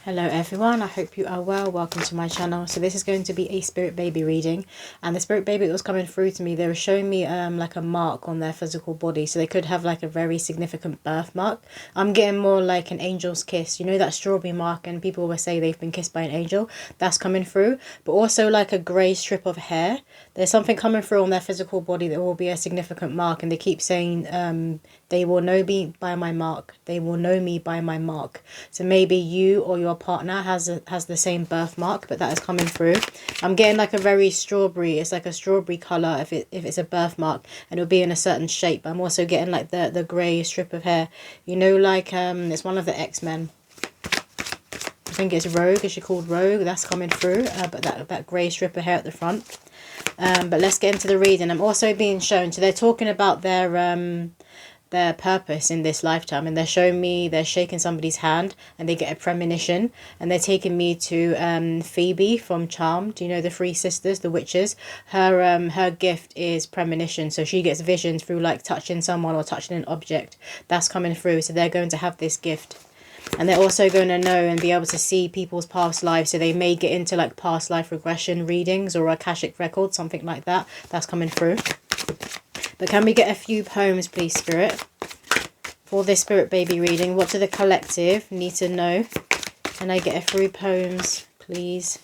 Hello everyone, I hope you are well. Welcome to my channel. So this is going to be a spirit baby reading, and the spirit baby that was coming through to me, they were showing me like a mark on their physical body. So they could have like a very significant birthmark. I'm getting more like an angel's kiss, you know, that strawberry mark, and people will say they've been kissed by an angel. That's coming through, but also like a grey strip of hair. There's something coming through on their physical body that will be a significant mark, and they keep saying they will know me by my mark. They will know me by my mark. So maybe you or your partner has the same birthmark, but that is coming through. I'm getting like a very strawberry. It's like a strawberry color if it's a birthmark, and it'll be in a certain shape. I'm also getting like the grey strip of hair. You know, like it's one of the X-Men. I think it's Rogue. Is she called Rogue? That's coming through. But that grey strip of hair at the front. But let's get into the reading. I'm also being shown. So they're talking about their purpose in this lifetime, and they're showing me they're shaking somebody's hand and they get a premonition, and they're taking me to Phoebe from Charmed. You know, the three sisters, the witches. Her gift is premonition, so she gets visions through like touching someone or touching an object. That's coming through, so they're going to have this gift. And they're also going to know and be able to see people's past lives, so they may get into like past life regression readings or Akashic records, something like that. That's coming through. But can we get a few poems, please, Spirit, for this spirit baby reading? What do the collective need to know? Can I get a few poems, please?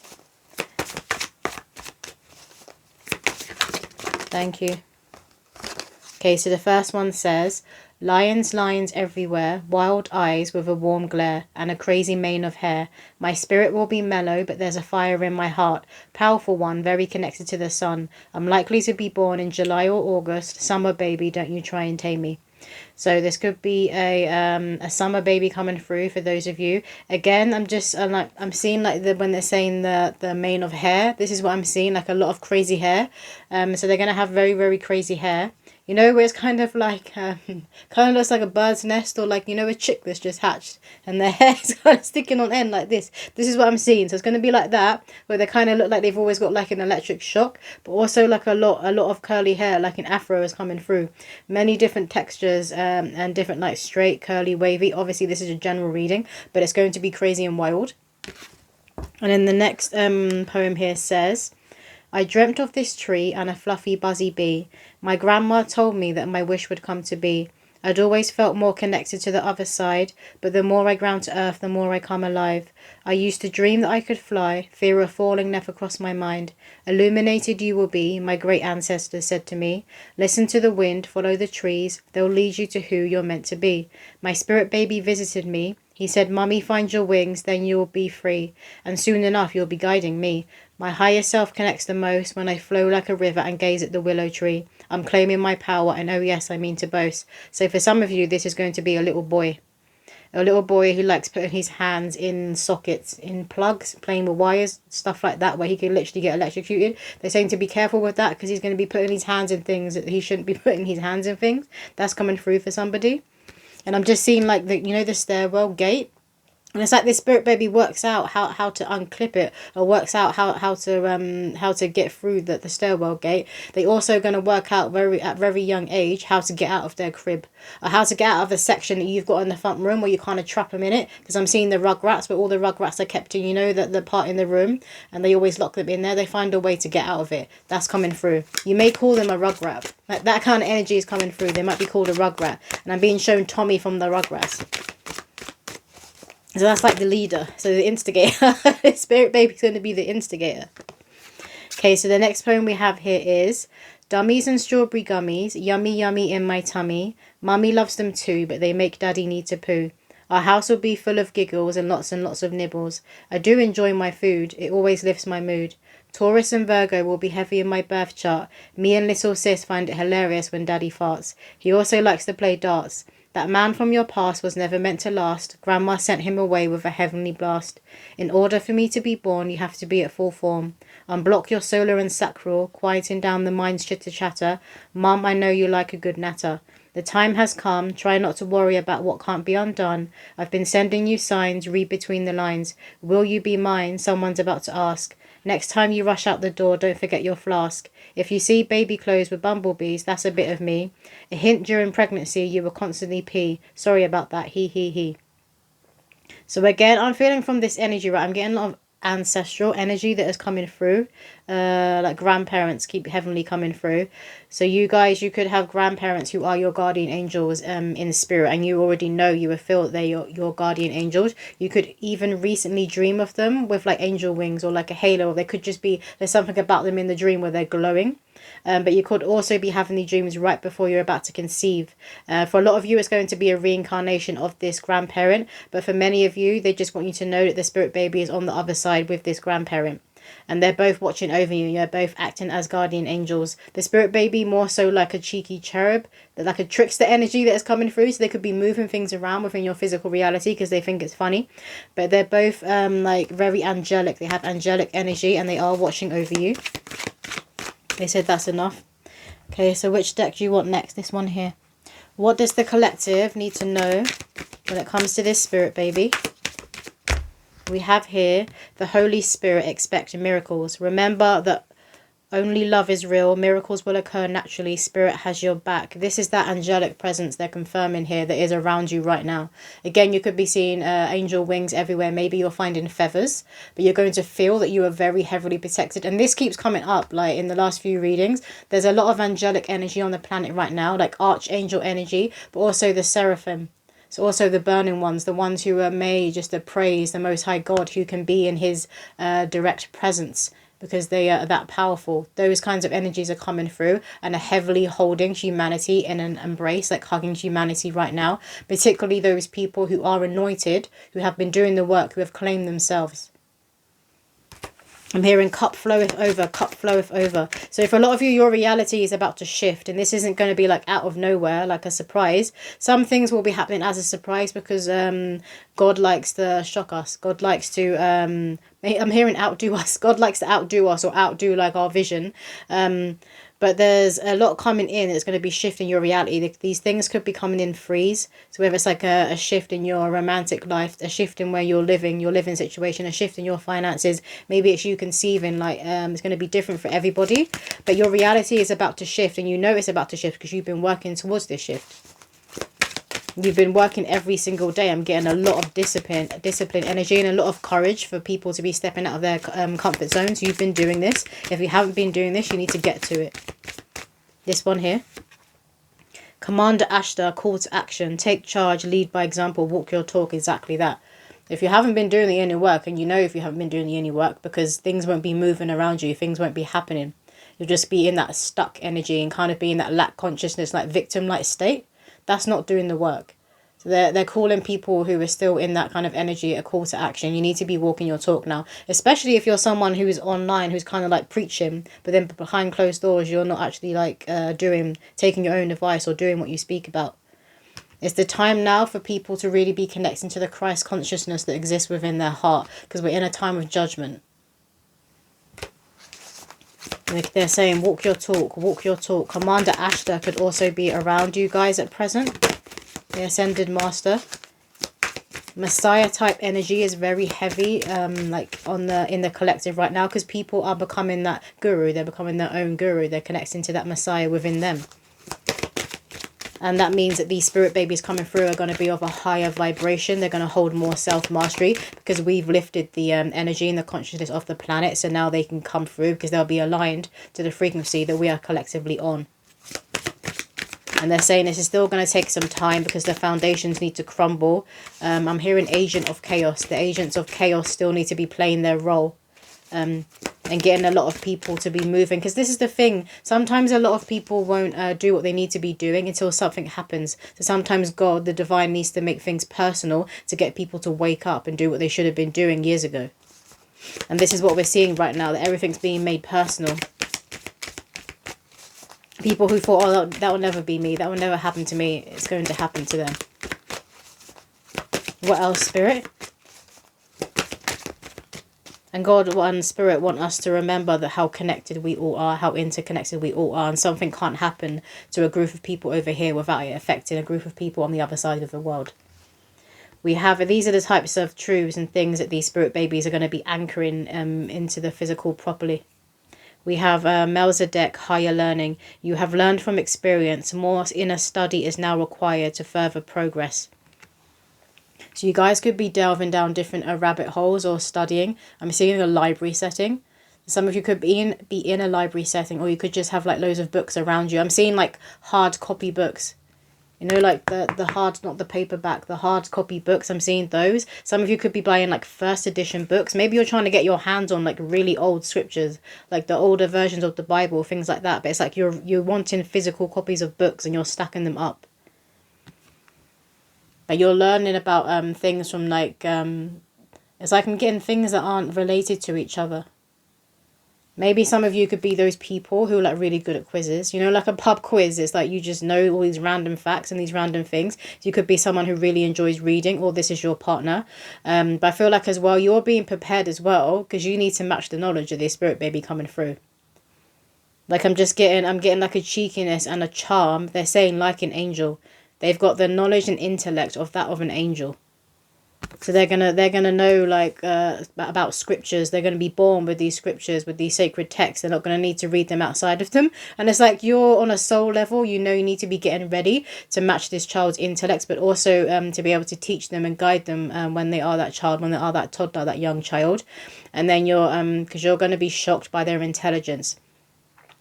Thank you. Okay, so the first one says, lions, lions everywhere, wild eyes with a warm glare, and a crazy mane of hair. My spirit will be mellow, but there's a fire in my heart. Powerful one, very connected to the sun. I'm likely to be born in July or August. Summer baby, don't you try and tame me. So this could be a summer baby coming through for those of you. Again, I'm seeing like when they're saying the mane of hair. This is what I'm seeing, like a lot of crazy hair. So they're gonna have very, very crazy hair. You know, where it's kind of like, kind of looks like a bird's nest, or like, you know, a chick that's just hatched and their hair is kind of sticking on end like this. This is what I'm seeing. So it's going to be like that, where they kind of look like they've always got like an electric shock, but also like a lot of curly hair, like an afro is coming through. Many different textures and different like straight, curly, wavy. Obviously, this is a general reading, but it's going to be crazy and wild. And then the next poem here says, I dreamt of this tree and a fluffy buzzy bee. My grandma told me that my wish would come to be. I'd always felt more connected to the other side, but the more I ground to earth, the more I come alive. I used to dream that I could fly, fear of falling never crossed my mind. Illuminated you will be, my great ancestors said to me. Listen to the wind, follow the trees, they'll lead you to who you're meant to be. My spirit baby visited me. He said, Mummy, find your wings, then you'll be free. And soon enough, you'll be guiding me. My higher self connects the most when I flow like a river and gaze at the willow tree. I'm claiming my power, and oh yes, I mean to boast. So for some of you, this is going to be a little boy. A little boy who likes putting his hands in sockets, in plugs, playing with wires, stuff like that, where he can literally get electrocuted. They're saying to be careful with that, because he's going to be putting his hands in things that he shouldn't be putting his hands in things. That's coming through for somebody. And I'm just seeing like the stairwell gate. And it's like this spirit baby works out how to unclip it, or works out how to get through the stairwell gate. They also going to work out at very young age how to get out of their crib, or how to get out of the section that you've got in the front room where you kind of trap them in it. Because I'm seeing the rug rats, but all the rug rats are kept in, you know, the part in the room, and they always lock them in there. They find a way to get out of it. That's coming through. You may call them a rug rat. Like that kind of energy is coming through. They might be called a rug rat, and I'm being shown Tommy from the Rugrats. So that's like the leader. So the instigator. Spirit baby's going to be the instigator. Okay, so the next poem we have here is, Dummies and strawberry gummies, yummy yummy in my tummy. Mummy loves them too, but they make daddy need to poo. Our house will be full of giggles and lots of nibbles. I do enjoy my food. It always lifts my mood. Taurus and Virgo will be heavy in my birth chart. Me and little sis find it hilarious when daddy farts. He also likes to play darts. That man from your past was never meant to last. Grandma sent him away with a heavenly blast. In order for me to be born, you have to be at full form. Unblock your solar and sacral, quieting down the mind's chitter-chatter. Mum, I know you like a good natter. The time has come. Try not to worry about what can't be undone. I've been sending you signs. Read between the lines. Will you be mine? Someone's about to ask. Next time you rush out the door, don't forget your flask. If you see baby clothes with bumblebees, that's a bit of me. A hint during pregnancy, you will constantly pee. Sorry about that, he. So again, I'm feeling from this energy, right? I'm getting a lot of ancestral energy that is coming through. Like grandparents keep heavenly coming through. So you guys, you could have grandparents who are your guardian angels in spirit, and you already know, you will feel that they're your guardian angels. You could even recently dream of them with like angel wings or like a halo, or they could just be, there's something about them in the dream where they're glowing. But you could also be having these dreams right before you're about to conceive. For a lot of you, it's going to be a reincarnation of this grandparent. But for many of you, they just want you to know that the spirit baby is on the other side with this grandparent. And they're both watching over you. You're both acting as guardian angels. The spirit baby more so like a cheeky cherub, like a trickster energy that is coming through. So they could be moving things around within your physical reality because they think it's funny. But they're both like very angelic. They have angelic energy and they are watching over you. They said that's enough. Okay, so which deck do you want next? This one here. What does the collective need to know when it comes to this spirit baby? We have here the Holy Spirit expect miracles. Remember that only love is real. Miracles will occur naturally. Spirit has your back. This is that angelic presence they're confirming here that is around you right now. Again, you could be seeing angel wings everywhere. Maybe you're finding feathers, but you're going to feel that you are very heavily protected. And this keeps coming up, like in the last few readings. There's a lot of angelic energy on the planet right now, like archangel energy, but also the seraphim. So also the burning ones, the ones who are made just to praise the Most High God, who can be in his direct presence, because they are that powerful. Those kinds of energies are coming through and are heavily holding humanity in an embrace, like hugging humanity right now. Particularly those people who are anointed, who have been doing the work, who have claimed themselves. I'm hearing cup floweth over, cup floweth over. So for a lot of you, your reality is about to shift. And this isn't going to be like out of nowhere, like a surprise. Some things will be happening as a surprise because God likes to shock us. God likes to, I'm hearing outdo us. God likes to outdo us or outdo like our vision. But there's a lot coming in that's going to be shifting your reality. These things could be coming in threes. So whether it's like a shift in your romantic life, a shift in where you're living, your living situation, a shift in your finances. Maybe it's you conceiving, like it's going to be different for everybody. But your reality is about to shift, and you know it's about to shift because you've been working towards this shift. You've been working every single day. I'm getting a lot of discipline energy, and a lot of courage for people to be stepping out of their comfort zones. You've been doing this. If you haven't been doing this, you need to get to it. This one here. Commander Ashtar, call to action. Take charge, lead by example, walk your talk. Exactly that. If you haven't been doing the inner work, and you know if you haven't been doing the inner work, because things won't be moving around you, things won't be happening. You'll just be in that stuck energy and kind of be in that lack consciousness, like victim-like state. That's not doing the work. So they're calling people who are still in that kind of energy a call to action. You need to be walking your talk now, especially if you're someone who's online, who's kind of like preaching, but then behind closed doors, you're not actually like taking your own advice or doing what you speak about. It's the time now for people to really be connecting to the Christ consciousness that exists within their heart, because we're in a time of judgment. Like they're saying, walk your talk, walk your talk. Commander Ashtar could also be around you guys at present. The Ascended Master. Messiah type energy is very heavy like in the collective right now, because people are becoming that guru. They're becoming their own guru. They're connecting to that Messiah within them. And that means that these spirit babies coming through are going to be of a higher vibration. They're going to hold more self-mastery because we've lifted the energy and the consciousness of the planet. So now they can come through because they'll be aligned to the frequency that we are collectively on. And they're saying this is still going to take some time because the foundations need to crumble. I'm hearing agent of chaos. The agents of chaos still need to be playing their role. And getting a lot of people to be moving, because this is the thing, sometimes a lot of people won't do what they need to be doing until something happens. So sometimes God, the divine, needs to make things personal to get people to wake up and do what they should have been doing years ago. And this is what we're seeing right now, that everything's being made personal. People who thought, oh, that will never be me, that will never happen to me, it's going to happen to them. What else, Spirit? And God and Spirit want us to remember that how connected we all are, how interconnected we all are, and something can't happen to a group of people over here without it affecting a group of people on the other side of the world. We have, these are the types of truths and things that these spirit babies are going to be anchoring into the physical properly. We have Melchizedek, higher learning. You have learned from experience. More inner study is now required to further progress. So you guys could be delving down different rabbit holes or studying. I'm seeing a library setting. Some of you could be in a library setting, or you could just have like loads of books around you. I'm seeing like hard copy books. You know, like the hard, not the paperback, the hard copy books. I'm seeing those. Some of you could be buying like first edition books. Maybe you're trying to get your hands on like really old scriptures, like the older versions of the Bible, things like that. But it's like you're wanting physical copies of books and you're stacking them up. Like you're learning about things from like it's like I'm getting things that aren't related to each other. Maybe some of you could be those people who are like really good at quizzes. You know, like a pub quiz. It's like you just know all these random facts and these random things. So you could be someone who really enjoys reading, or this is your partner. But I feel like as well, you're being prepared as well, because you need to match the knowledge of this spirit baby coming through. Like I'm getting like a cheekiness and a charm. They're saying like an angel. They've got the knowledge and intellect of that of an angel. So they're gonna know like about scriptures. They're gonna be born with these scriptures, with these sacred texts. They're not gonna need to read them outside of them. And it's like you're on a soul level. You know you need to be getting ready to match this child's intellect, but also to be able to teach them and guide them when they are that child, when they are that toddler, that young child. And then because you're gonna be shocked by their intelligence.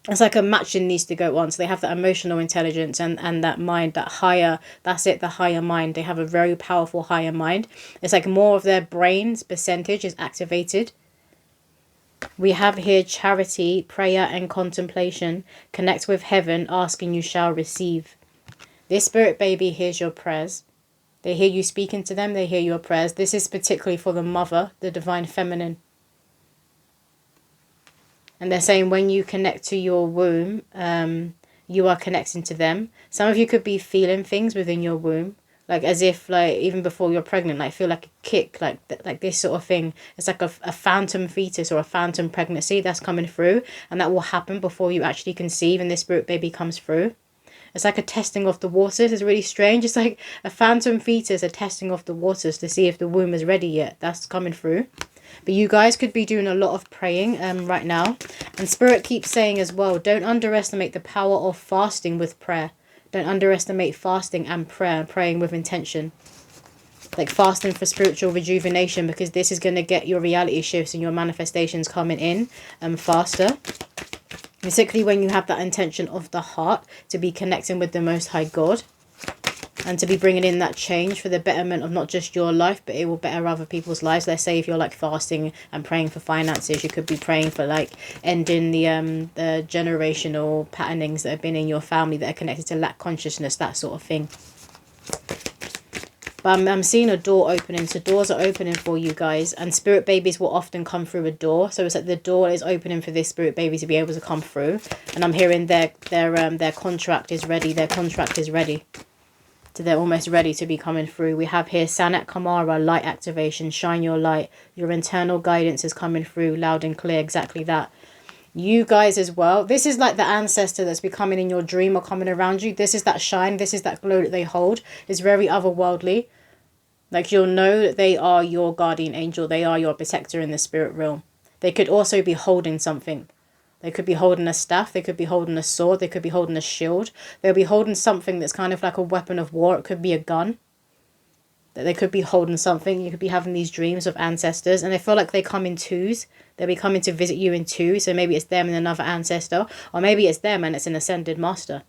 It's like a matching needs to go on. So they have that emotional intelligence and that mind, that higher, that's it, the higher mind. They have a very powerful higher mind. It's like more of their brain's percentage is activated. We have here charity, prayer and contemplation. Connect with heaven, ask and you shall receive. This spirit baby hears your prayers. They hear you speaking to them. They hear your prayers. This is particularly for the mother, the divine feminine. And they're saying when you connect to your womb, you are connecting to them. Some of you could be feeling things within your womb. Like as if like even before you're pregnant, like feel like a kick, like this sort of thing. It's like a phantom fetus or a phantom pregnancy that's coming through. And that will happen before you actually conceive and this spirit baby comes through. It's like a testing of the waters. It's really strange. It's like a phantom fetus, a testing of the waters to see if the womb is ready yet. That's coming through. But you guys could be doing a lot of praying right now. And Spirit keeps saying as well, don't underestimate the power of fasting with prayer. Don't underestimate fasting and prayer, praying with intention. Like fasting for spiritual rejuvenation, because this is going to get your reality shifts and your manifestations coming in faster. Particularly when you have that intention of the heart to be connecting with the Most High God. And to be bringing in that change for the betterment of not just your life, but it will better other people's lives. Let's say if you're like fasting and praying for finances, you could be praying for like ending the generational patternings that have been in your family that are connected to lack consciousness, that sort of thing. But I'm seeing a door opening. So doors are opening for you guys. And spirit babies will often come through a door. So it's like the door is opening for this spirit baby to be able to come through. And I'm hearing their contract is ready. Their contract is ready. So they're almost ready to be coming through. We have here Sanat Kamara, light activation, shine your light. Your internal guidance is coming through loud and clear, exactly that. You guys as well. This is like the ancestor that's becoming in your dream or coming around you. This is that shine. This is that glow that they hold. It's very otherworldly. Like you'll know that they are your guardian angel. They are your protector in the spirit realm. They could also be holding something. They could be holding a staff. They could be holding a sword. They could be holding a shield. They'll be holding something that's kind of like a weapon of war. It could be a gun. That they could be holding something. You could be having these dreams of ancestors. And they feel like they come in twos. They'll be coming to visit you in twos. So maybe it's them and another ancestor. Or maybe it's them and it's an ascended master.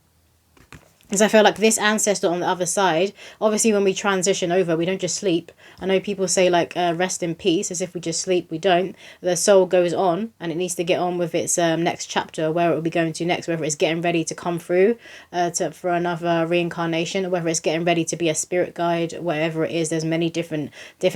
Because I feel like this ancestor on the other side, obviously when we transition over, we don't just sleep. I know people say like rest in peace, as if we just sleep. We don't. The soul goes on and it needs to get on with its next chapter, where it will be going to next, whether it's getting ready to come through for another reincarnation, or whether it's getting ready to be a spirit guide, whatever it is. There's many different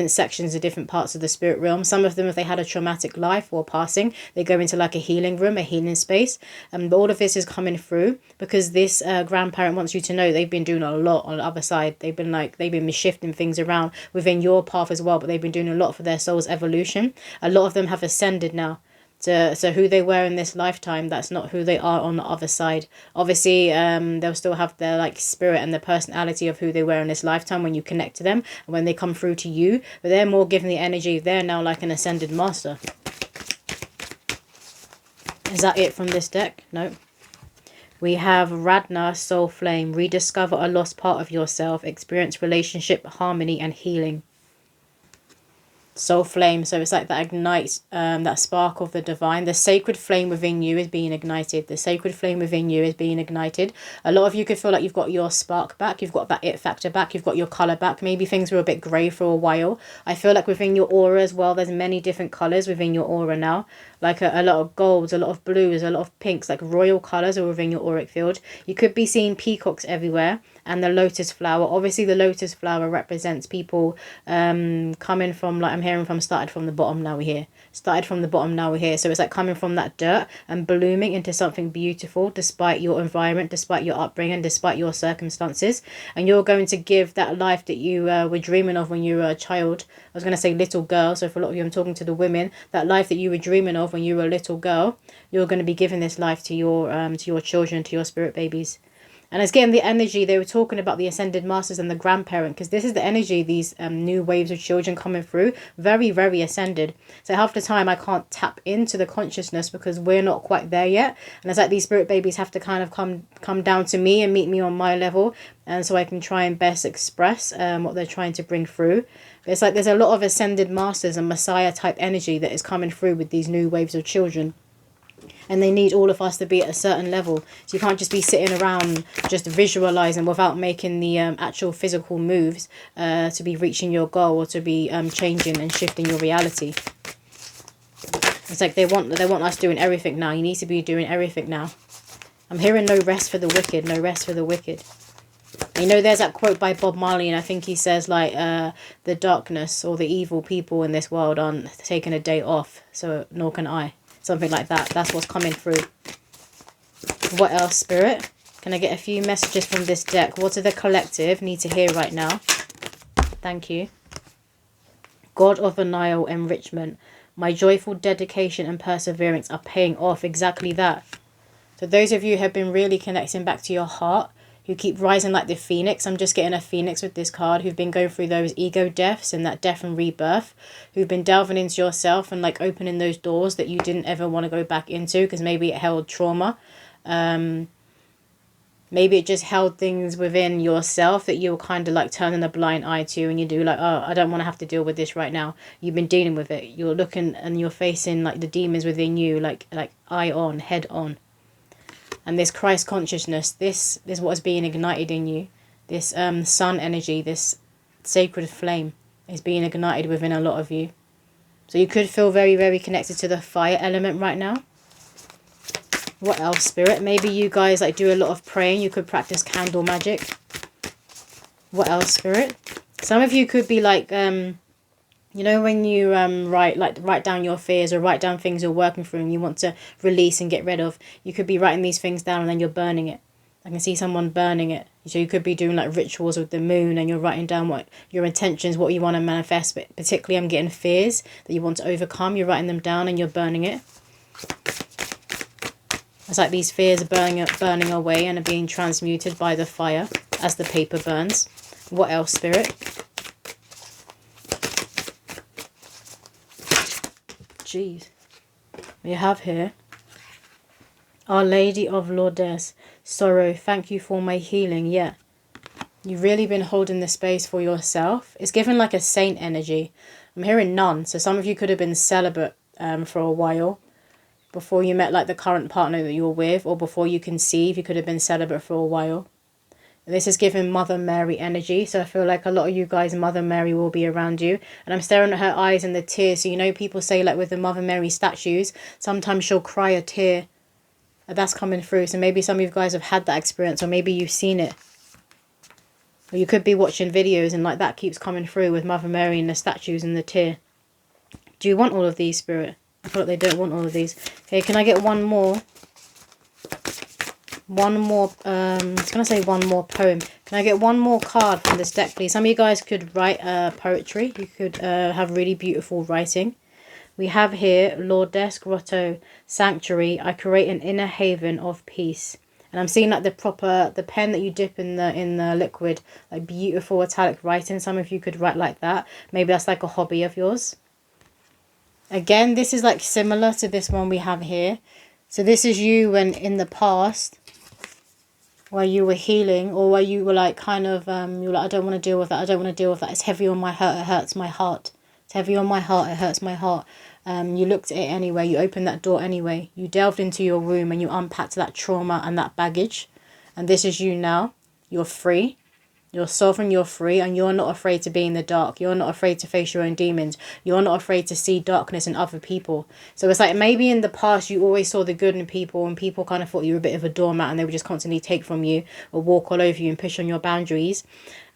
sections of different parts of the spirit realm. Some of them, if they had a traumatic life or passing, they go into like a healing room, a healing space. But all of this is coming through because this grandparent wants you to know they've been doing a lot on the other side. They've been shifting things around within your path as well, but they've been doing a lot for their soul's evolution. A lot of them have ascended now. So who they were in this lifetime, that's not who they are on the other side. Obviously, they'll still have their like spirit and the personality of who they were in this lifetime when you connect to them and when they come through to you. But they're more given the energy. They're now like an ascended master. Is that it from this deck? No. We have Radna, Soul Flame. Rediscover a lost part of yourself. Experience relationship, harmony and healing. Soul flame. So it's like that ignites, that spark of the divine. The sacred flame within you is being ignited. The sacred flame within you is being ignited. A lot of you could feel like you've got your spark back. You've got that it factor back. You've got your colour back. Maybe things were a bit grey for a while. I feel like within your aura as well, there's many different colours within your aura now. Like a lot of golds, a lot of blues, a lot of pinks, like royal colours are within your auric field. You could be seeing peacocks everywhere. And the lotus flower, obviously the lotus flower represents people coming from, like I'm hearing from, started from the bottom, now we're here. Started from the bottom, now we're here. So it's like coming from that dirt and blooming into something beautiful despite your environment, despite your upbringing, despite your circumstances. And you're going to give that life that you were dreaming of when you were a child. I was going to say little girl, so for a lot of you I'm talking to the women. That life that you were dreaming of when you were a little girl, you're going to be giving this life to your children, to your spirit babies. And it's getting the energy, they were talking about the ascended masters and the grandparent, because this is the energy, these new waves of children coming through, very, very ascended. So half the time I can't tap into the consciousness because we're not quite there yet. And it's like these spirit babies have to kind of come down to me and meet me on my level. And so I can try and best express what they're trying to bring through. But it's like there's a lot of ascended masters and messiah type energy that is coming through with these new waves of children. And they need all of us to be at a certain level. So you can't just be sitting around just visualizing without making the actual physical moves to be reaching your goal or to be changing and shifting your reality. It's like they want us doing everything now. You need to be doing everything now. I'm hearing no rest for the wicked, no rest for the wicked. You know, there's that quote by Bob Marley, and I think he says like the darkness or the evil people in this world aren't taking a day off, so nor can I. Something like that. That's what's coming through. What else, Spirit? Can I get a few messages from this deck? What do the collective need to hear right now? Thank you. God of the Nile, enrichment. My joyful dedication and perseverance are paying off. Exactly that. So those of you who have been really connecting back to your heart, who keep rising like the phoenix. I'm just getting a phoenix with this card. Who've been going through those ego deaths and that death and rebirth. Who've been delving into yourself and like opening those doors that you didn't ever want to go back into because maybe it held trauma. Maybe it just held things within yourself that you were kind of like turning a blind eye to, and you do like, oh, I don't want to have to deal with this right now. You've been dealing with it. You're looking and you're facing like the demons within you, like eye on, head on. And this Christ consciousness, this is what is being ignited in you. This sun energy, this sacred flame is being ignited within a lot of you. So you could feel very, very connected to the fire element right now. What else, Spirit? Maybe you guys like do a lot of praying. You could practice candle magic. What else, Spirit? Some of you could be like, you know, when you write down your fears or write down things you're working through and you want to release and get rid of, you could be writing these things down and then you're burning it. I can see someone burning it. So you could be doing like rituals with the moon and you're writing down what your intentions, what you want to manifest. But particularly I'm getting fears that you want to overcome. You're writing them down and you're burning it. It's like these fears are burning away and are being transmuted by the fire as the paper burns. What else, Spirit? Jeez. We have here Our Lady of Lourdes. Sorrow, thank you for my healing. Yeah. You've really been holding the space for yourself. It's given like a saint energy. I'm hearing nun. So some of you could have been celibate for a while. Before you met like the current partner that you're with. Or before you conceive, you could have been celibate for a while. This is giving Mother Mary energy. So I feel like a lot of you guys, Mother Mary will be around you. And I'm staring at her eyes and the tears. So you know people say like with the Mother Mary statues, sometimes she'll cry a tear. That's coming through. So maybe some of you guys have had that experience. Or maybe you've seen it. Or you could be watching videos and like that keeps coming through with Mother Mary and the statues and the tear. Do you want all of these, Spirit? I feel like they don't want all of these. Okay, can I get one more? One more, I was going to say one more poem. Can I get one more card from this deck, please? Some of you guys could write poetry. You could have really beautiful writing. We have here, Lourdes Grotto, Sanctuary. I create an inner haven of peace. And I'm seeing like the pen that you dip in the liquid, like beautiful italic writing. Some of you could write like that. Maybe that's like a hobby of yours. Again, this is like similar to this one we have here. So this is you when in the past, where you were healing, or where you were like kind of, you were like, I don't want to deal with that, I don't want to deal with that, it's heavy on my heart, it hurts my heart It's heavy on my heart. It hurts my heart. You looked at it anyway. You opened that door anyway. You delved into your room and you unpacked that trauma and that baggage. And this is you now. You're free. You're sovereign, you're free, and you're not afraid to be in the dark. You're not afraid to face your own demons. You're not afraid to see darkness in other people. So it's like maybe in the past you always saw the good in people and people kind of thought you were a bit of a doormat and they would just constantly take from you or walk all over you and push on your boundaries.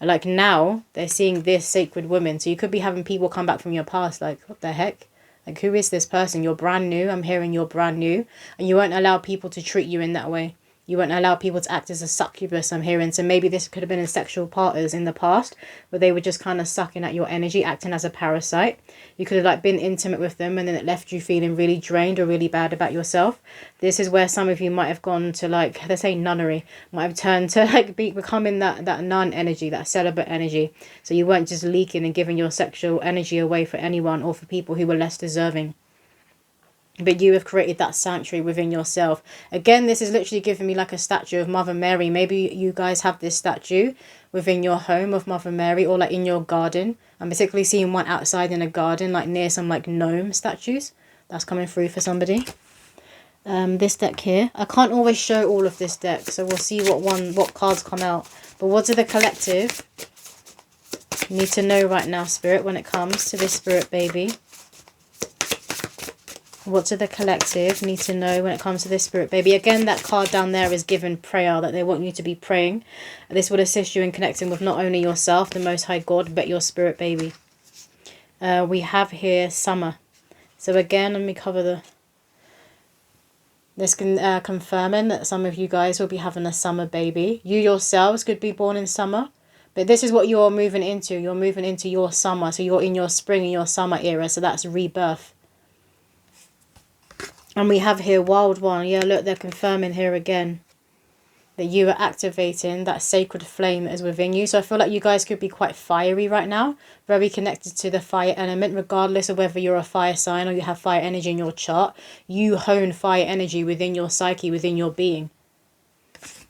Like now, they're seeing this sacred woman. So you could be having people come back from your past like, what the heck? Like, who is this person? You're brand new. I'm hearing you're brand new. And you won't allow people to treat you in that way. You won't allow people to act as a succubus, I'm hearing. So maybe this could have been in sexual partners in the past, where they were just kind of sucking at your energy, acting as a parasite. You could have like been intimate with them and then it left you feeling really drained or really bad about yourself. This is where some of you might have gone to like, they say nunnery, might have turned to like becoming that nun energy, that celibate energy. So you weren't just leaking and giving your sexual energy away for anyone or for people who were less deserving. But you have created that sanctuary within yourself. Again, this is literally giving me like a statue of Mother Mary. Maybe you guys have this statue within your home of Mother Mary or like in your garden. I'm particularly seeing one outside in a garden, like near some like gnome statues. That's coming through for somebody. This deck here. I can't always show all of this deck, so we'll see what cards come out. But what do the collective need to know right now, Spirit, when it comes to this Spirit baby? What do the collective need to know when it comes to this Spirit baby? Again, that card down there is given prayer, that they want you to be praying. This will assist you in connecting with not only yourself, the Most High God, but your Spirit baby. We have here summer. So again, let me cover the... This can confirming that some of you guys will be having a summer baby. You yourselves could be born in summer. But this is what you're moving into. You're moving into your summer. So you're in your spring and your summer era. So that's rebirth. And we have here Wild One. Yeah, look, they're confirming here again that you are activating that sacred flame that is within you. So I feel like you guys could be quite fiery right now. Very connected to the fire element, regardless of whether you're a fire sign or you have fire energy in your chart. You hone fire energy within your psyche, within your being.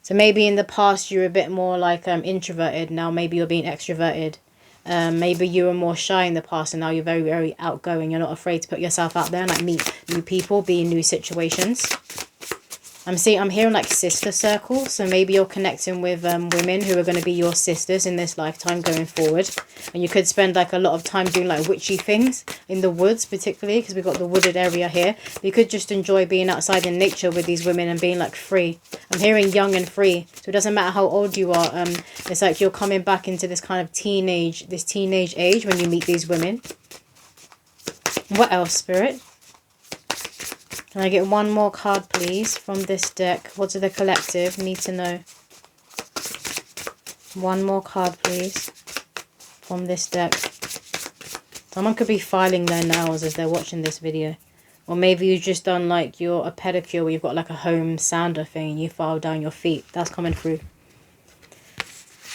So maybe in the past you were a bit more like introverted. Now maybe you're being extroverted. Maybe you were more shy in the past and now you're very, very outgoing. You're not afraid to put yourself out there and like meet new people, be in new situations. I'm hearing like sister circles. So maybe you're connecting with women who are going to be your sisters in this lifetime going forward. And you could spend like a lot of time doing like witchy things in the woods, particularly because we've got the wooded area here. But you could just enjoy being outside in nature with these women and being like free. I'm hearing young and free. So it doesn't matter how old you are. It's like you're coming back into this kind of teenage age when you meet these women. What else, Spirit? Can I get one more card, please, from this deck? What do the collective need to know? One more card, please, from this deck. Someone could be filing their nails as they're watching this video. Or maybe you've just done like a pedicure where you've got like a home sander thing and you file down your feet. That's coming through.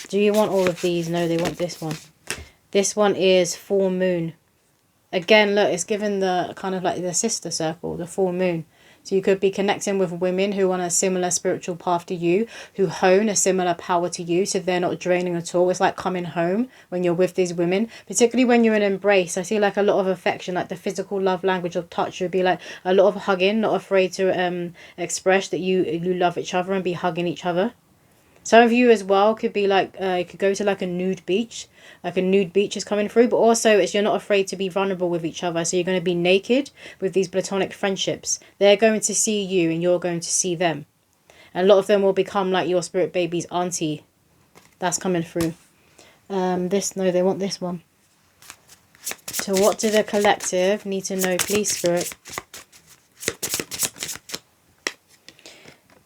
Do you want all of these? No, they want this one. This one is full moon. Again, look, it's given the kind of like the sister circle, the full moon. So you could be connecting with women who are on a similar spiritual path to you, who hone a similar power to you, so they're not draining at all. It's like coming home when you're with these women, particularly when you're in embrace. I see like a lot of affection, like the physical love language of touch would be like a lot of hugging, not afraid to express that you love each other and be hugging each other. Some of you as well could be like, you could go to like a nude beach. Like a nude beach is coming through. But also it's you're not afraid to be vulnerable with each other. So you're going to be naked with these platonic friendships. They're going to see you and you're going to see them. And a lot of them will become like your spirit baby's auntie. That's coming through. No, they want this one. So what do the collective need to know, please, Spirit?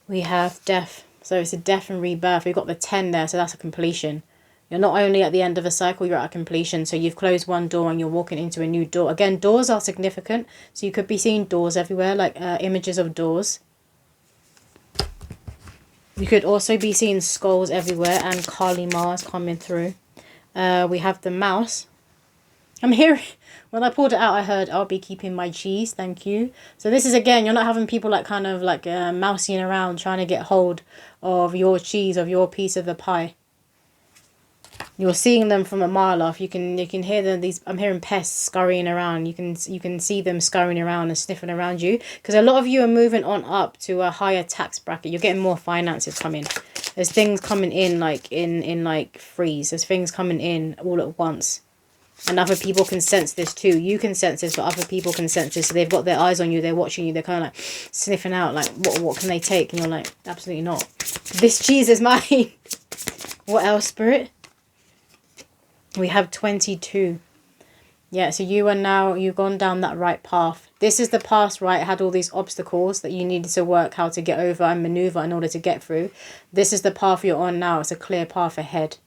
We have death. So it's a death and rebirth. We've got the 10 there, so that's a completion. You're not only at the end of a cycle, you're at a completion. So you've closed one door and you're walking into a new door. Again, doors are significant. So you could be seeing doors everywhere, like images of doors. You could also be seeing skulls everywhere and Kali Mars coming through. We have the mouse. I'm hearing... When I pulled it out, I heard, I'll be keeping my cheese, thank you. So this is, again, you're not having people like kind of like mousing around trying to get hold of your cheese, of your piece of the pie. You're seeing them from a mile off. You can hear them. I'm hearing pests scurrying around. You can see them scurrying around and sniffing around you, because a lot of you are moving on up to a higher tax bracket. You're getting more finances coming. There's things coming in like in like freeze. There's things coming in all at once. And other people can sense this too. You can sense this, but other people can sense this. So they've got their eyes on you. They're watching you. They're kind of like sniffing out, like, what can they take? And you're like, absolutely not. This cheese is mine. What else, Spirit? We have 22. Yeah, so you've gone down that right path. This is the past, right? It had all these obstacles that you needed to work how to get over and maneuver in order to get through. This is the path you're on now. It's a clear path ahead.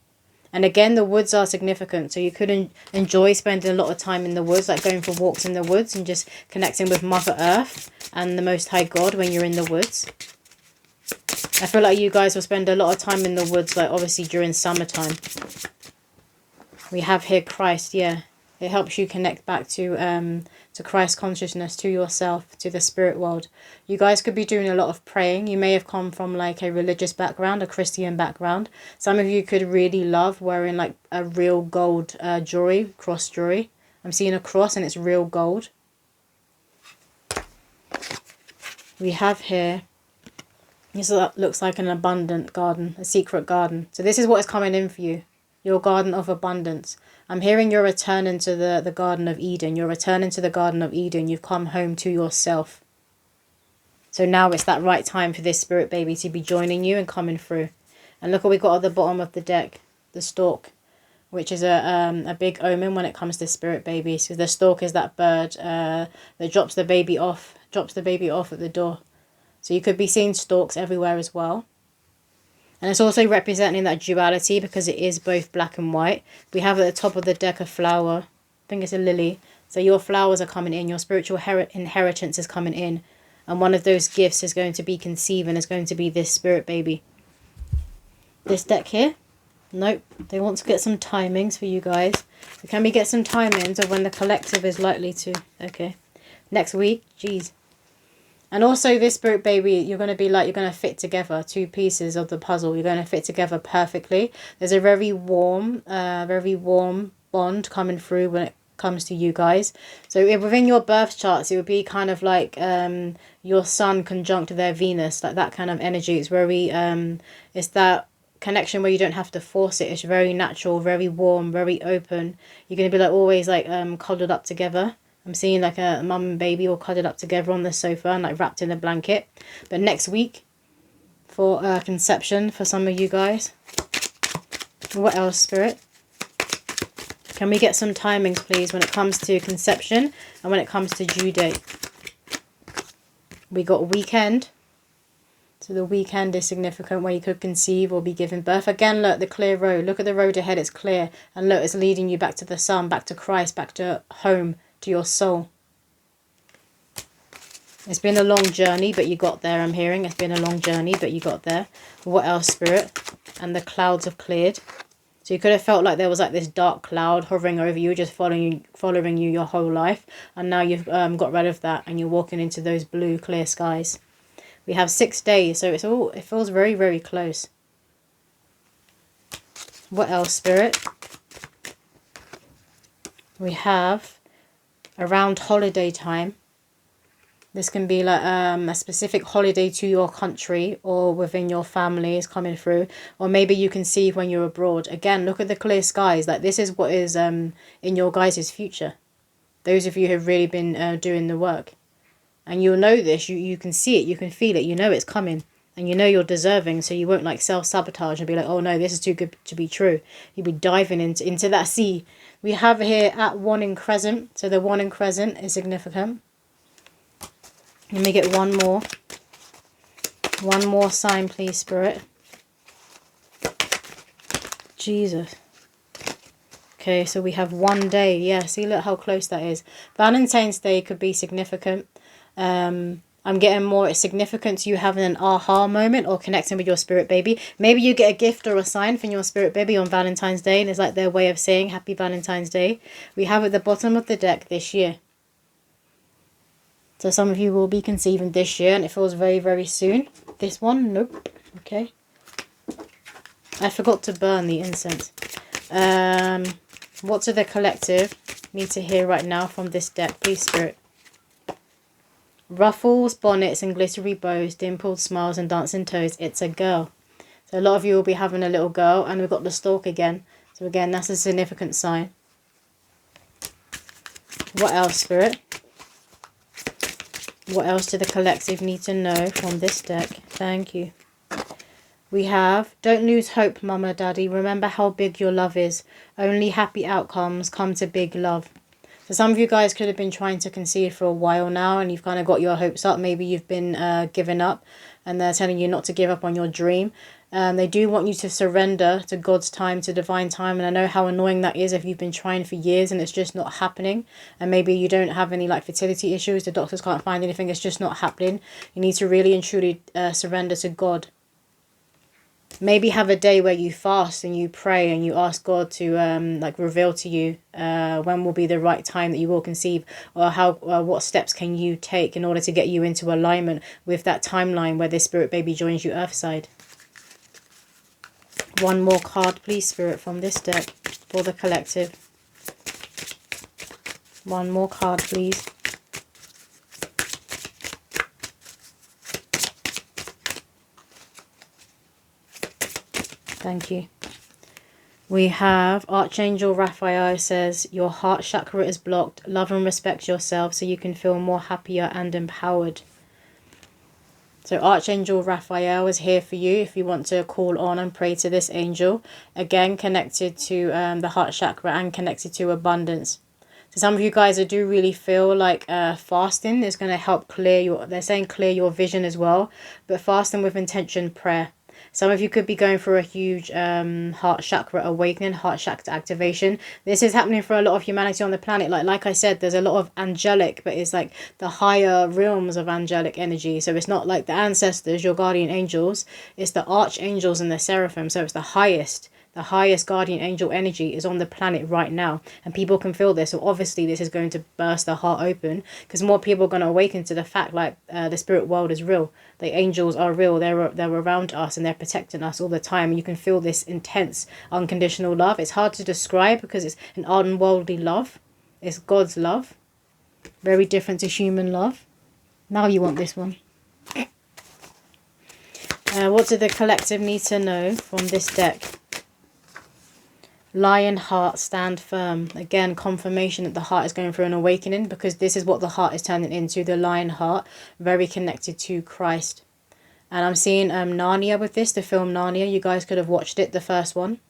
And again, the woods are significant. So you could enjoy spending a lot of time in the woods, like going for walks in the woods and just connecting with Mother Earth and the Most High God when you're in the woods. I feel like you guys will spend a lot of time in the woods, like obviously during summertime. We have here Christ, yeah. It helps you connect back to Christ consciousness, to yourself, to the spirit world. You guys could be doing a lot of praying. You may have come from like a religious background, a Christian background. Some of you could really love wearing like a real gold jewelry, cross jewelry. I'm seeing a cross and it's real gold. We have here, this looks like an abundant garden, a secret garden. So this is what is coming in for you. Your garden of abundance. I'm hearing you're returning to the Garden of Eden. You're returning to the Garden of Eden. You've come home to yourself. So now it's that right time for this spirit baby to be joining you and coming through. And look what we got at the bottom of the deck. The stork, which is a big omen when it comes to spirit babies. So the stork is that bird that drops the baby off at the door. So you could be seeing storks everywhere as well. And it's also representing that duality because it is both black and white. We have at the top of the deck a flower. I think it's a lily. So your flowers are coming in. Your spiritual inheritance is coming in. And one of those gifts is going to be conceiving. Is going to be this spirit baby. This deck here. Nope. They want to get some timings for you guys. So can we get some timings of when the collective is likely to... Okay. Next week. Jeez. And also this spirit baby, you're going to fit together two pieces of the puzzle. You're going to fit together perfectly. There's a very warm bond coming through when it comes to you guys. So within your birth charts, it would be kind of like your sun conjunct their Venus, like that kind of energy. It's very, it's that connection where you don't have to force it. It's very natural, very warm, very open. You're going to be like always like cuddled up together. I'm seeing like a mum and baby all cuddled up together on the sofa and like wrapped in a blanket. But next week for conception for some of you guys. What else, Spirit? Can we get some timings, please, when it comes to conception and when it comes to due date? We got weekend. So the weekend is significant where you could conceive or be given birth. Again, look, the clear road. Look at the road ahead. It's clear. And look, it's leading you back to the sun, back to Christ, back to home, to your soul. It's been a long journey, but you got there, I'm hearing. It's been a long journey, but you got there. What else, Spirit? And the clouds have cleared. So you could have felt like there was like this dark cloud hovering over you, just following you your whole life. And now you've got rid of that and you're walking into those blue, clear skies. We have 6 days, so it feels very, very close. What else, Spirit? We have around holiday time. This can be like a specific holiday to your country or within your family is coming through. Or maybe you conceive when you're abroad. Again, look at the clear skies. Like this is what is in your guys' future. Those of you who have really been doing the work. And you'll know this. You can see it. You can feel it. You know it's coming. And you know you're deserving. So you won't like self-sabotage and be like, oh no, this is too good to be true. You'll be diving into that sea. We have here at 1 in crescent. So the 1 in crescent is significant. Let me get one more. One more sign, please, Spirit. Jesus. Okay, so we have 1 day. Yeah, see, look how close that is. Valentine's Day could be significant. I'm getting more significance. You having an aha moment or connecting with your spirit baby. Maybe you get a gift or a sign from your spirit baby on Valentine's Day. And it's like their way of saying Happy Valentine's Day. We have at the bottom of the deck this year. So some of you will be conceiving this year and it feels very, very soon. This one, nope. Okay. I forgot to burn the incense. What do the collective need to hear right now from this deck, please, Spirit? Ruffles, bonnets and glittery bows, dimpled smiles and dancing toes. It's a girl. So a lot of you will be having a little girl, and we've got the stork again. So again, that's a significant sign. What else, Spirit? What else do the collective need to know from this deck? Thank you. We have, don't lose hope, Mama, Daddy. Remember how big your love is. Only happy outcomes come to big love. So some of you guys could have been trying to conceive for a while now, and you've kind of got your hopes up. Maybe you've been giving up, and they're telling you not to give up on your dream. They do want you to surrender to God's time, to divine time. And I know how annoying that is if you've been trying for years and it's just not happening. And maybe you don't have any like fertility issues. The doctors can't find anything. It's just not happening. You need to really and truly surrender to God. Maybe have a day where you fast and you pray and you ask God to like reveal to you when will be the right time that you will conceive, or how what steps can you take in order to get you into alignment with that timeline where this spirit baby joins you earthside. One more card, please, Spirit, from this deck for the collective. One more card, please. Thank you. We have Archangel Raphael says, your heart chakra is blocked. Love and respect yourself so you can feel more happier and empowered. So Archangel Raphael is here for you if you want to call on and pray to this angel. Again, connected to the heart chakra and connected to abundance. So some of you guys, I do really feel like fasting is going to help clear your, they're saying clear your vision as well. But fasting with intention, prayer. Some of you could be going through a huge heart chakra awakening, heart chakra activation. This is happening for a lot of humanity on the planet. Like I said, there's a lot of angelic, but it's like the higher realms of angelic energy. So it's not like the ancestors, your guardian angels. It's the archangels and the seraphim. So it's the highest guardian angel energy is on the planet right now, and people can feel this. So obviously this is going to burst the heart open, because more people are going to awaken to the fact like the spirit world is real. The angels are real. They're around us and they're protecting us all the time. You can feel this intense unconditional love. It's hard to describe because it's an unworldly love. It's God's love, very different to human love. Now you want this one. What do the collective need to know from this deck? Lion heart, stand firm. Again, confirmation that the heart is going through an awakening, because this is what the heart is turning into, the lion heart, very connected to Christ. And I'm seeing Narnia with this, the film Narnia. You guys could have watched it, the first one.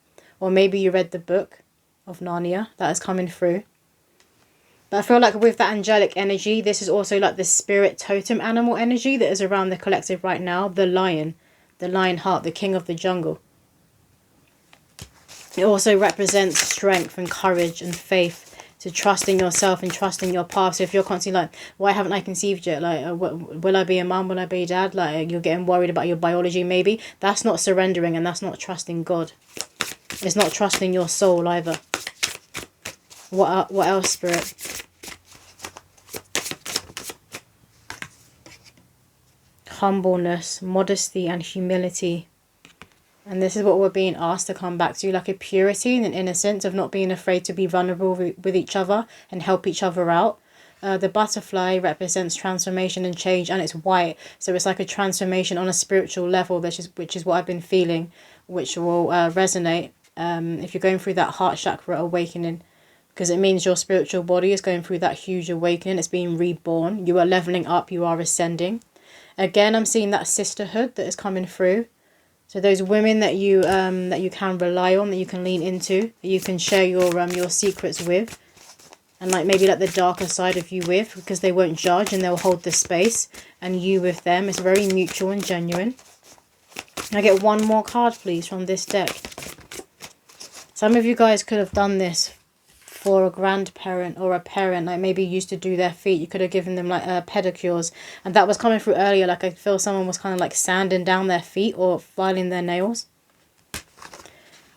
Or maybe you read the book of Narnia that is coming through. But I feel like with that angelic energy, this is also like the spirit totem animal energy that is around the collective right now. The lion heart, the king of the jungle. It also represents strength and courage and faith, to trust in yourself and trust in your path. So if you're constantly like, why haven't I conceived yet? Like, will I be a mum? Will I be a dad? Like, you're getting worried about your biology maybe. That's not surrendering, and that's not trusting God. It's not trusting your soul either. What else, Spirit? Humbleness, modesty and humility. And this is what we're being asked to come back to, like a purity and an innocence of not being afraid to be vulnerable with each other and help each other out. The butterfly represents transformation and change, and it's white. So it's like a transformation on a spiritual level, which is what I've been feeling, which will resonate if you're going through that heart chakra awakening, because it means your spiritual body is going through that huge awakening. It's being reborn. You are leveling up. You are ascending. Again, I'm seeing that sisterhood that is coming through. So those women that you can rely on, that you can lean into, that you can share your secrets with, and like maybe like the darker side of you with, because they won't judge and they'll hold the space, and you with them. It's very mutual and genuine. Can I get one more card, please, from this deck? Some of you guys could have done this for a grandparent or a parent, like maybe used to do their feet. You could have given them like pedicures, and that was coming through earlier. Like I feel someone was kind of like sanding down their feet or filing their nails.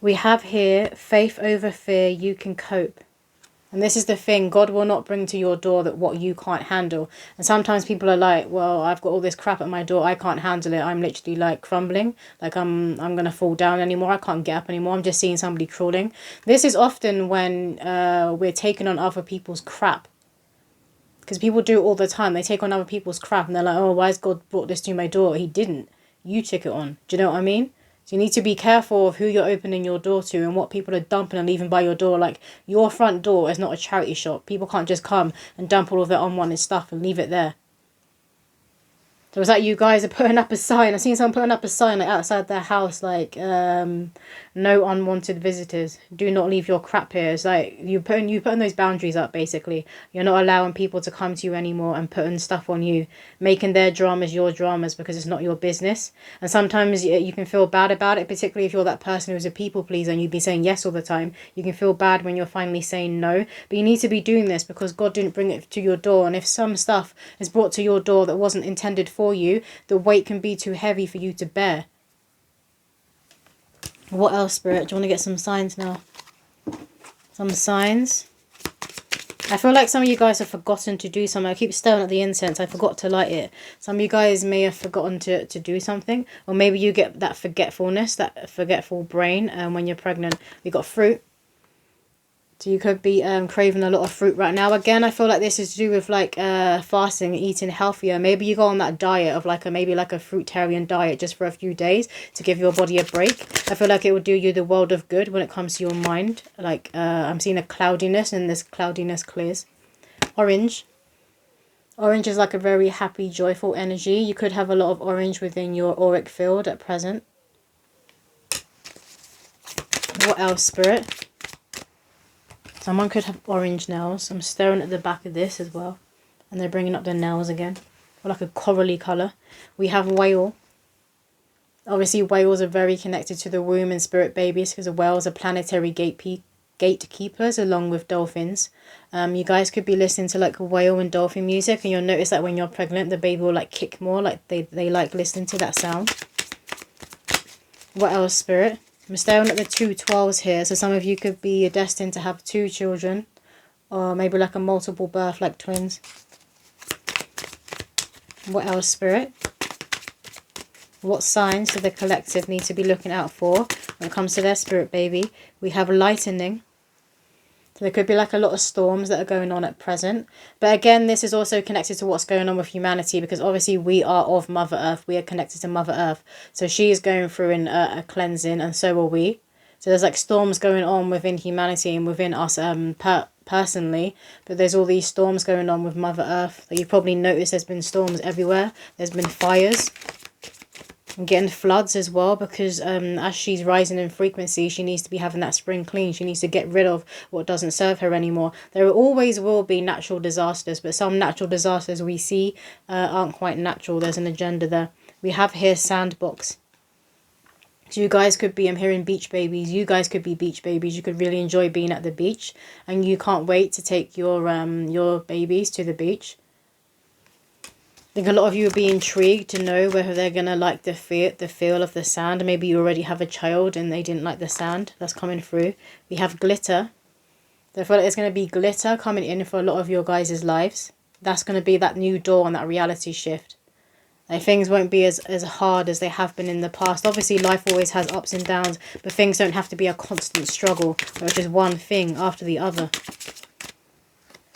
We have here faith over fear. You can cope. And this is the thing, God will not bring to your door that what you can't handle. And sometimes people are like, well, I've got all this crap at my door, I can't handle it. I'm literally like crumbling, like I'm gonna fall down anymore. I can't get up anymore. I'm just seeing somebody crawling. This is often when we're taking on other people's crap. Because people do it all the time. They take on other people's crap and they're like, oh, why has God brought this to my door? He didn't. You took it on. Do you know what I mean? So you need to be careful of who you're opening your door to and what people are dumping and leaving by your door. Like, your front door is not a charity shop. People can't just come and dump all of their unwanted stuff and leave it there. So it's like you guys are putting up a sign. I've seen someone putting up a sign like outside their house, like no unwanted visitors. Do not leave your crap here. It's like you putting those boundaries up. Basically, you're not allowing people to come to you anymore and putting stuff on you, making their dramas your dramas because it's not your business. And sometimes you can feel bad about it, particularly if you're that person who's a people pleaser and you've been saying yes all the time. You can feel bad when you're finally saying no. But you need to be doing this because God didn't bring it to your door. And if some stuff is brought to your door that wasn't intended for you, the weight can be too heavy for you to bear. What else, Spirit? Do you want to get some signs now? Some signs. I feel like some of you guys have forgotten to do something. I keep staring at the incense. I forgot to light it. Some of you guys may have forgotten to do something. Or maybe you get that forgetfulness, that forgetful brain when you're pregnant. We got fruit. So you could be craving a lot of fruit right now. Again, I feel like this is to do with like fasting, eating healthier. Maybe you go on that diet of like maybe like a fruitarian diet just for a few days to give your body a break. I feel like it will do you the world of good when it comes to your mind. Like I'm seeing a cloudiness and this cloudiness clears. Orange. Orange is like a very happy, joyful energy. You could have a lot of orange within your auric field at present. What else, Spirit? Someone could have orange nails. I'm staring at the back of this as well. And they're bringing up their nails again. Or like a corally colour. We have whale. Obviously, whales are very connected to the womb and spirit babies because whales are planetary gatekeepers along with dolphins. You guys could be listening to like whale and dolphin music and you'll notice that when you're pregnant, the baby will like kick more. Like they like listening to that sound. What else, Spirit? I'm staring at the 2 12s here. So some of you could be destined to have 2 children. Or maybe like a multiple birth like twins. What else, Spirit? What signs do the collective need to be looking out for when it comes to their spirit baby? We have lightning. So there could be like a lot of storms that are going on at present. But again, this is also connected to what's going on with humanity because obviously we are of Mother Earth. We are connected to Mother Earth. So she is going through a cleansing and so are we. So there's like storms going on within humanity and within us personally. But there's all these storms going on with Mother Earth. That you've probably noticed there's been storms everywhere. There's been fires. And getting floods as well because as she's rising in frequency, she needs to be having that spring clean. She needs to get rid of what doesn't serve her anymore. There always will be natural disasters, but some natural disasters we see aren't quite natural. There's an agenda there. We have here sandbox. So you guys could be, I'm hearing beach babies. You guys could be beach babies. You could really enjoy being at the beach and you can't wait to take your babies to the beach. I think a lot of you would be intrigued to know whether they're going to like the feel of the sand. Maybe you already have a child and they didn't like the sand. That's coming through. We have glitter. I feel like there's going to be glitter coming in for a lot of your guys' lives. That's going to be that new door and that reality shift. Like things won't be as hard as they have been in the past. Obviously, life always has ups and downs, but things don't have to be a constant struggle, or just one thing after the other.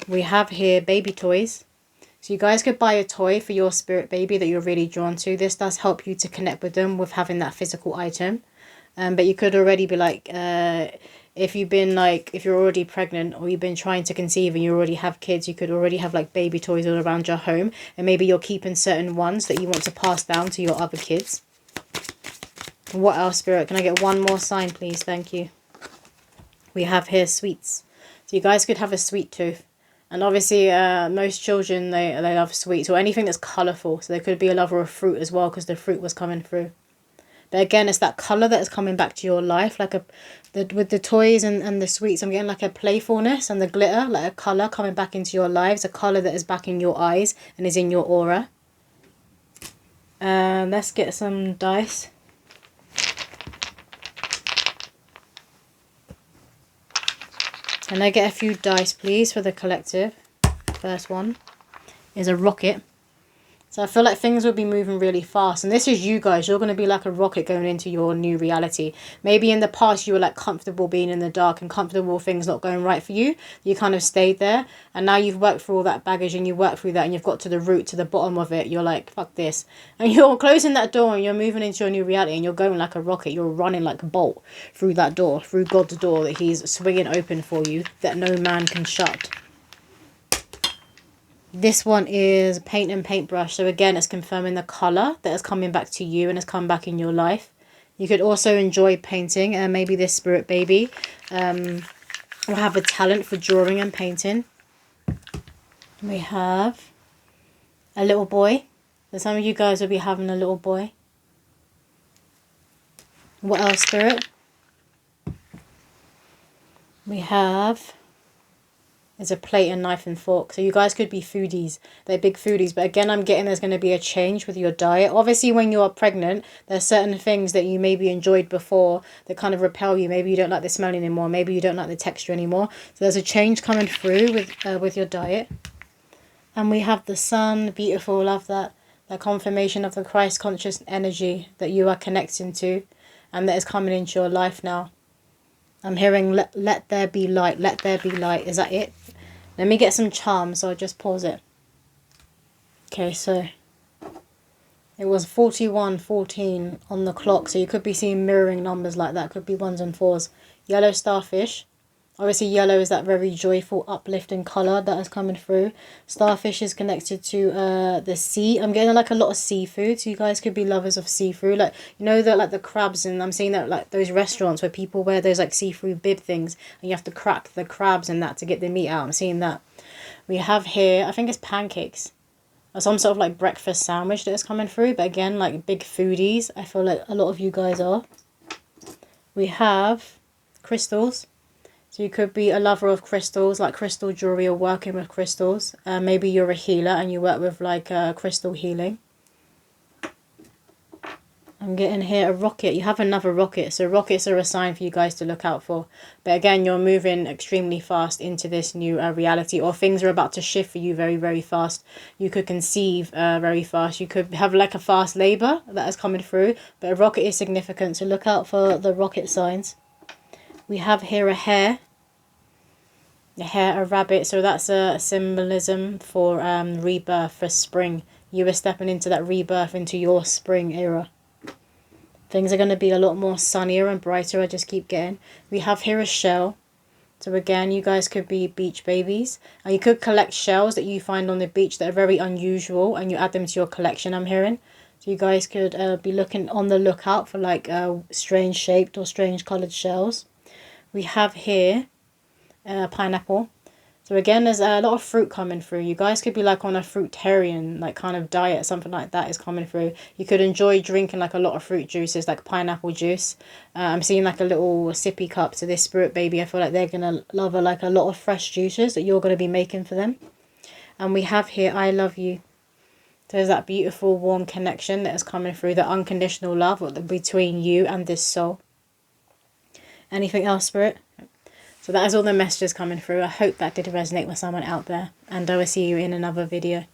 We have here baby toys. So you guys could buy a toy for your spirit baby that you're really drawn to. This does help you to connect with them with having that physical item. But you could already be like, if you're already pregnant or you've been trying to conceive and you already have kids, you could already have like baby toys all around your home. And maybe you're keeping certain ones that you want to pass down to your other kids. What else, Spirit? Can I get one more sign, please? Thank you. We have here sweets. So you guys could have a sweet tooth. And obviously, most children, they love sweets or anything that's colourful. So they could be a lover of fruit as well because the fruit was coming through. But again, it's that colour that is coming back to your life. Like with the toys and the sweets, I'm getting like a playfulness and the glitter, like a colour coming back into your lives. A colour that is back in your eyes and is in your aura. Let's get some dice. Can I get a few dice, please, for the collective? First one is a rocket. So I feel like things will be moving really fast. And this is you guys. You're going to be like a rocket going into your new reality. Maybe in the past you were like comfortable being in the dark and comfortable things not going right for you. You kind of stayed there. And now you've worked through all that baggage and you worked through that and you've got to the root, to the bottom of it. You're like, fuck this. And you're closing that door and you're moving into your new reality and you're going like a rocket. You're running like a bolt through that door, through God's door that he's swinging open for you, that no man can shut. This one is paint and paintbrush. So again, it's confirming the colour that is coming back to you and has come back in your life. You could also enjoy painting. And maybe this spirit baby will have a talent for drawing and painting. We have a little boy. So some of you guys will be having a little boy. What else, spirit? We have... is a plate and knife and fork. So you guys could be foodies. They're big foodies. But again, I'm getting there's going to be a change with your diet. Obviously, when you are pregnant, there's certain things that you maybe enjoyed before that kind of repel you. Maybe you don't like the smell anymore. Maybe you don't like the texture anymore. So there's a change coming through with your diet. And we have the sun. Beautiful. Love that. That confirmation of the Christ conscious energy that you are connecting to. And that is coming into your life now. I'm hearing let there be light. Let there be light. Is that it? Let me get some charms, so I'll just pause it. Okay, so it was 41:14 on the clock, so you could be seeing mirroring numbers like that. Could be 1s and 4s. Yellow starfish. Obviously, yellow is that very joyful, uplifting colour that is coming through. Starfish is connected to the sea. I'm getting like a lot of seafood, so you guys could be lovers of seafood. Like, you know, that like the crabs, and I'm seeing that like those restaurants where people wear those like seafood bib things, and you have to crack the crabs and that to get the meat out. I'm seeing that. We have here, I think it's pancakes, or some sort of like breakfast sandwich that is coming through. But again, like big foodies. I feel like a lot of you guys are. We have crystals. So you could be a lover of crystals, like crystal jewelry or working with crystals. Maybe you're a healer and you work with like crystal healing. I'm getting here a rocket. You have another rocket. So rockets are a sign for you guys to look out for. But again, you're moving extremely fast into this new reality, or things are about to shift for you very, very fast. You could conceive very fast. You could have like a fast labour that is coming through. But a rocket is significant. So look out for the rocket signs. We have here a hare. A hare, a rabbit. So that's a symbolism for rebirth, for spring. You are stepping into that rebirth, into your spring era. Things are going to be a lot more sunnier and brighter. I just keep getting. We have here a shell. So again, you guys could be beach babies. And you could collect shells that you find on the beach that are very unusual. And you add them to your collection, I'm hearing. So you guys could be looking on the lookout for like strange shaped or strange coloured shells. We have here pineapple. So again, there's a lot of fruit coming through. You guys could be like on a fruitarian like kind of diet. Something like that is coming through. You could enjoy drinking like a lot of fruit juices, like pineapple juice. I'm seeing like a little sippy cup to this spirit baby. I feel like they're going to love like a lot of fresh juices that you're going to be making for them. And we have here, I love you. So there's that beautiful warm connection that is coming through. The unconditional love between you and this soul. Anything else, spirit? So that is all the messages coming through. I hope that did resonate with someone out there. And I will see you in another video.